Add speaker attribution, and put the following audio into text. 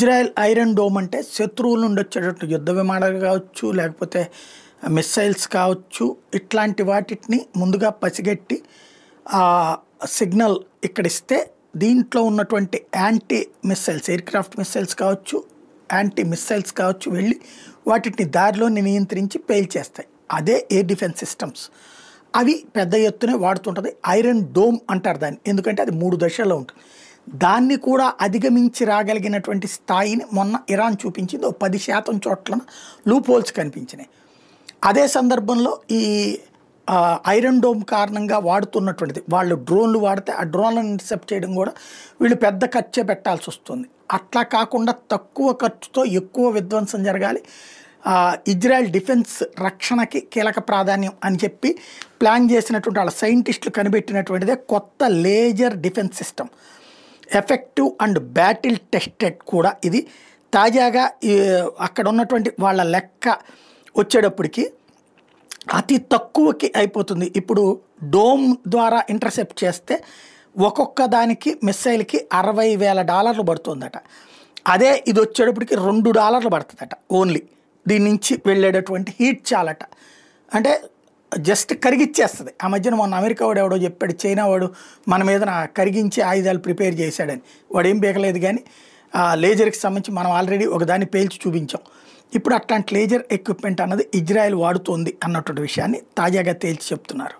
Speaker 1: Israel iron dome అంటే శత్రువుల నుండి వచ్చేటట్టు యుద్ధ విమానాలు కావచ్చు, లేకపోతే మిస్సైల్స్ కావచ్చు, ఇట్లాంటి వాటిని ముందుగా పసిగట్టి సిగ్నల్ ఇక్కడ ఇస్తే దీంట్లో ఉన్నటువంటి యాంటీ మిస్సైల్స్, ఎయిర్క్రాఫ్ట్ మిస్సైల్స్ కావచ్చు, యాంటీ మిస్సైల్స్ కావచ్చు వెళ్ళి వాటిని దారిలో నియంత్రించి పేల్చేస్తాయి. అదే ఎయిర్ డిఫెన్స్ సిస్టమ్స్. అవి పెద్ద ఎత్తునే వాడుతుంటుంది. ఐరన్ డోమ్ అంటారు దాన్ని, ఎందుకంటే అది 3 దశల్లో ఉంటుంది. దాన్ని కూడా అధిగమించి రాగలిగినటువంటి స్థాయిని మొన్న ఇరాన్ చూపించింది. 10% చోట్ల లూప్ హోల్స్ కనిపించినాయి. అదే సందర్భంలో ఈ ఐరన్ డోమ్ కారణంగా వాడుతున్నటువంటిది, వాళ్ళు డ్రోన్లు వాడితే ఆ డ్రోన్లను ఇంటర్సెప్ట్ చేయడం కూడా వీళ్ళు పెద్ద ఖర్చే పెట్టాల్సి వస్తుంది. అట్లా కాకుండా తక్కువ ఖర్చుతో ఎక్కువ విధ్వంసం జరగాలి, ఇజ్రాయెల్ డిఫెన్స్ రక్షణకి కీలక ప్రాధాన్యం అని చెప్పి ప్లాన్ చేసినటువంటి వాళ్ళ సైంటిస్టులు కనిపెట్టినటువంటిదే కొత్త laser defence system. Effective and battle tested కూడా ఇది. తాజాగా అక్కడ ఉన్నటువంటి వాళ్ళ లెక్క వచ్చేటప్పటికి అతి తక్కువకి అయిపోతుంది. ఇప్పుడు డోమ్ ద్వారా ఇంటర్సెప్ట్ చేస్తే ఒక్కొక్క దానికి మిస్సైల్కి $60,000 పడుతుందట. అదే ఇది వచ్చేటప్పటికి $2 పడుతుందట ఓన్లీ. దీని నుంచి వెళ్ళేటటువంటి హీట్ చాలట, అంటే జస్ట్ కరిగిచ్చేస్తుంది. ఆ మధ్యన మొన్న అమెరికా వాడు ఎవడో చెప్పాడు, చైనా వాడు మన మీద కరిగించి ఆయుధాలు ప్రిపేర్ చేశాడని. వాడు ఏం పీకలేదు, కానీ లేజర్కి సంబంధించి మనం ఆల్రెడీ ఒకదాన్ని పేల్చి చూపించాం. ఇప్పుడు అట్లాంటి లేజర్ ఎక్విప్మెంట్ అన్నది ఇజ్రాయెల్ వాడుతోంది అన్నటువంటి విషయాన్ని తాజాగా తేల్చి చెప్తున్నారు.